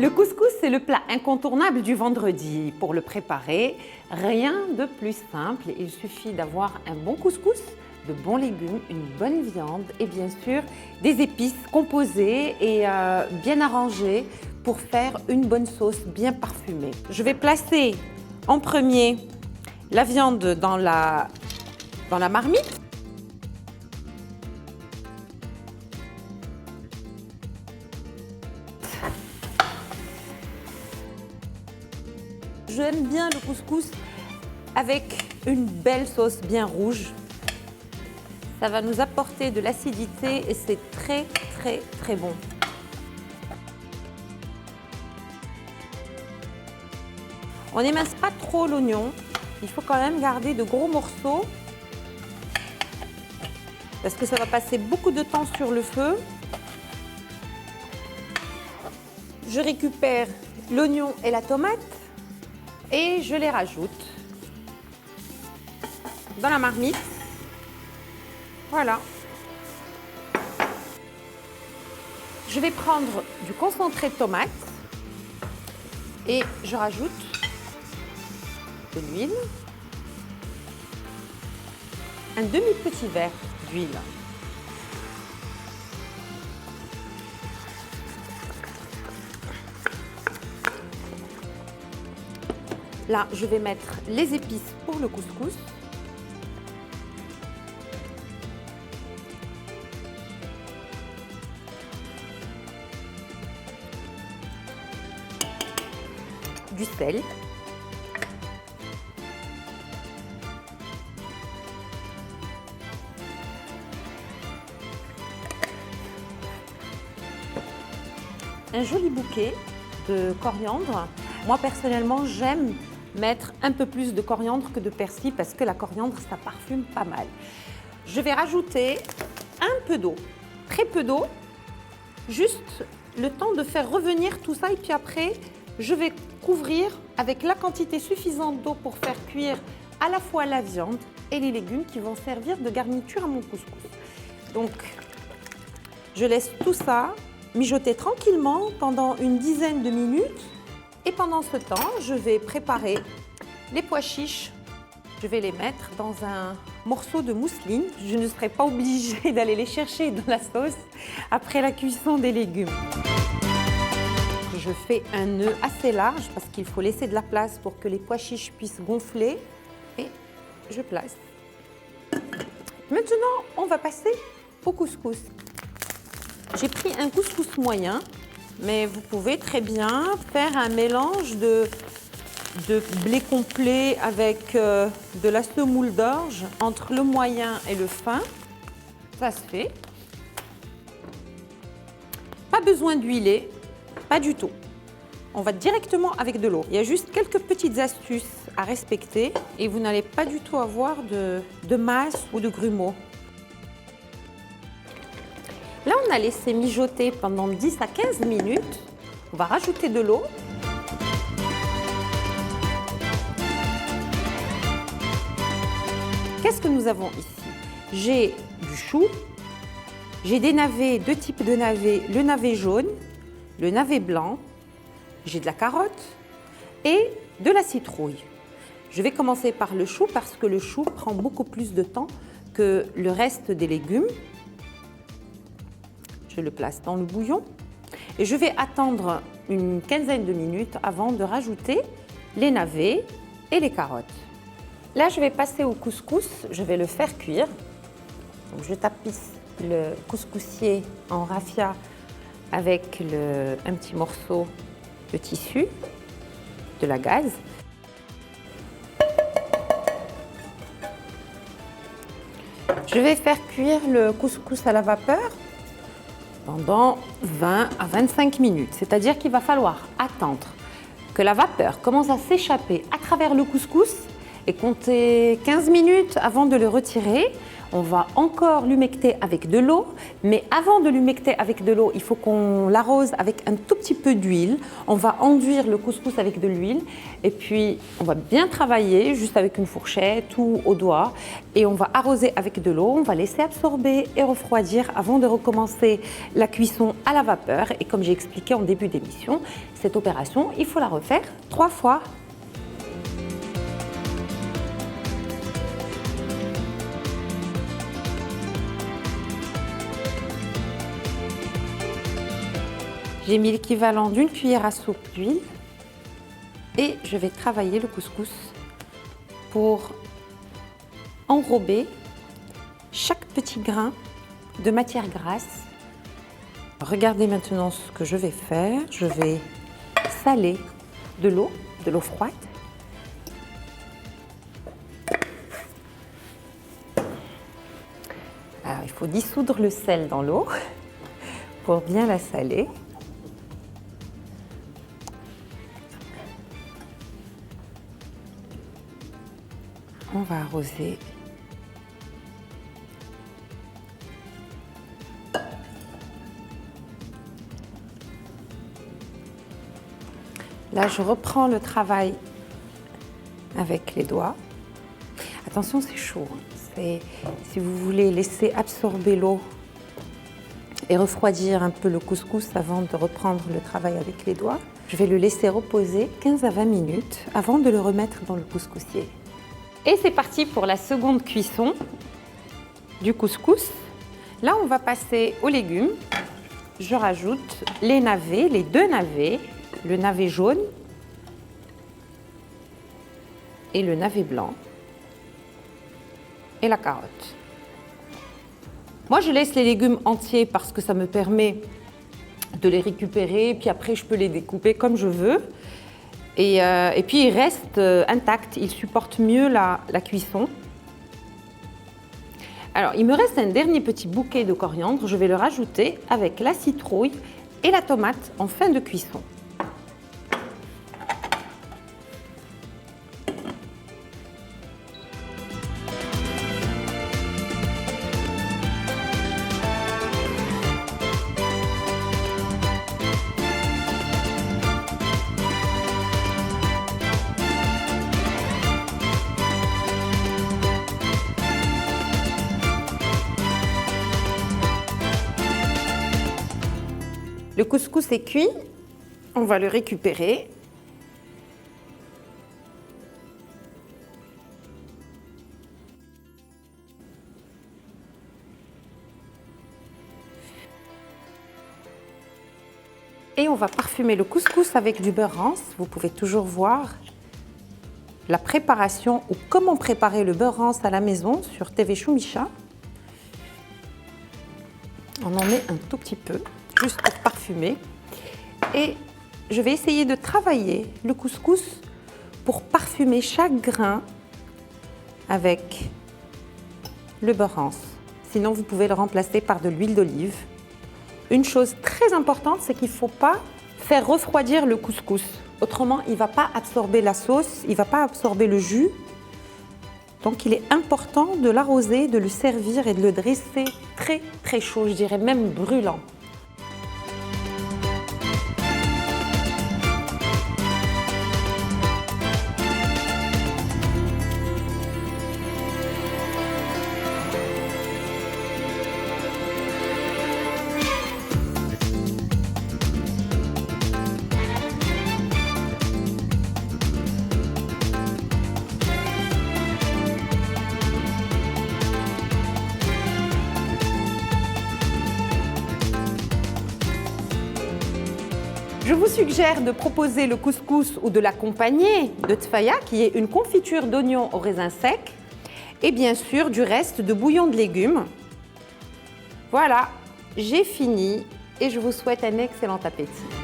Le couscous, c'est le plat incontournable du vendredi. Pour le préparer, rien de plus simple. Il suffit d'avoir un bon couscous, de bons légumes, une bonne viande et bien sûr des épices composées et bien arrangées pour faire une bonne sauce bien parfumée. Je vais placer en premier la viande dans la marmite. J'aime bien le couscous avec une belle sauce bien rouge. Ça va nous apporter de l'acidité et c'est très très très bon. On n'émince pas trop l'oignon. Il faut quand même garder de gros morceaux parce que ça va passer beaucoup de temps sur le feu. Je récupère l'oignon et la tomate et je les rajoute dans la marmite. Voilà. Je vais prendre du concentré de tomate et je rajoute de l'huile, un demi-petit verre d'huile. Là, je vais mettre les épices pour le couscous. Du sel. Un joli bouquet de coriandre. Moi, personnellement, j'aime mettre un peu plus de coriandre que de persil parce que la coriandre, ça parfume pas mal. Je vais rajouter un peu d'eau, très peu d'eau, juste le temps de faire revenir tout ça et puis après, je vais couvrir avec la quantité suffisante d'eau pour faire cuire à la fois la viande et les légumes qui vont servir de garniture à mon couscous. Donc, je laisse tout ça mijoter tranquillement pendant une dizaine de minutes. Et pendant ce temps, je vais préparer les pois chiches. Je vais les mettre dans un morceau de mousseline. Je ne serai pas obligée d'aller les chercher dans la sauce après la cuisson des légumes. Je fais un nœud assez large parce qu'il faut laisser de la place pour que les pois chiches puissent gonfler. Et je place. Maintenant, on va passer au couscous. J'ai pris un couscous moyen. Mais vous pouvez très bien faire un mélange de blé complet avec de la semoule d'orge entre le moyen et le fin. Ça se fait. Pas besoin d'huiler, pas du tout. On va directement avec de l'eau. Il y a juste quelques petites astuces à respecter et vous n'allez pas du tout avoir de masse ou de grumeaux. Là, on a laissé mijoter pendant 10 à 15 minutes. On va rajouter de l'eau. Qu'est-ce que nous avons ici? J'ai du chou, j'ai des navets, deux types de navets, le navet jaune, le navet blanc, j'ai de la carotte et de la citrouille. Je vais commencer par le chou parce que le chou prend beaucoup plus de temps que le reste des légumes. Je le place dans le bouillon et je vais attendre une quinzaine de minutes avant de rajouter les navets et les carottes. Là, je vais passer au couscous, je vais le faire cuire. Donc, je tapisse le couscoussier en raffia avec un petit morceau de tissu, de la gaze. Je vais faire cuire le couscous à la vapeur pendant 20 à 25 minutes. C'est-à-dire qu'il va falloir attendre que la vapeur commence à s'échapper à travers le couscous et compter 15 minutes avant de le retirer. On va encore l'humecter avec de l'eau, mais avant de l'humecter avec de l'eau, il faut qu'on l'arrose avec un tout petit peu d'huile. On va enduire le couscous avec de l'huile et puis on va bien travailler juste avec une fourchette ou au doigt et on va arroser avec de l'eau. On va laisser absorber et refroidir avant de recommencer la cuisson à la vapeur. Et comme j'ai expliqué en début d'émission, cette opération, il faut la refaire 3 fois. J'ai mis l'équivalent d'une cuillère à soupe d'huile et je vais travailler le couscous pour enrober chaque petit grain de matière grasse. Regardez maintenant ce que je vais faire. Je vais saler de l'eau froide. Alors, il faut dissoudre le sel dans l'eau pour bien la saler. On va arroser. Là, je reprends le travail avec les doigts. Attention, c'est chaud. Si vous voulez laisser absorber l'eau et refroidir un peu le couscous avant de reprendre le travail avec les doigts, je vais le laisser reposer 15 à 20 minutes avant de le remettre dans le couscoussier. Et c'est parti pour la seconde cuisson du couscous. Là, on va passer aux légumes. Je rajoute les navets, les 2 navets, le navet jaune et le navet blanc et la carotte. Moi, je laisse les légumes entiers parce que ça me permet de les récupérer, puis après, je peux les découper comme je veux. Et puis, ils restent intacts, ils supportent mieux la cuisson. Alors, il me reste un dernier petit bouquet de coriandre. Je vais le rajouter avec la citrouille et la tomate en fin de cuisson. Le couscous est cuit, on va le récupérer. Et on va parfumer le couscous avec du beurre rance. Vous pouvez toujours voir la préparation ou comment préparer le beurre rance à la maison sur TV Choumicha. On en met un tout petit peu, juste pour parfumer. Et je vais essayer de travailler le couscous pour parfumer chaque grain avec le beurre rance. Sinon, vous pouvez le remplacer par de l'huile d'olive. Une chose très importante, c'est qu'il ne faut pas faire refroidir le couscous. Autrement, il ne va pas absorber la sauce, il ne va pas absorber le jus. Donc, il est important de l'arroser, de le servir et de le dresser très, très chaud, je dirais même brûlant. Je vous suggère de proposer le couscous ou de l'accompagner de tfaya, qui est une confiture d'oignons au raisin sec, et bien sûr du reste de bouillon de légumes. Voilà, j'ai fini et je vous souhaite un excellent appétit.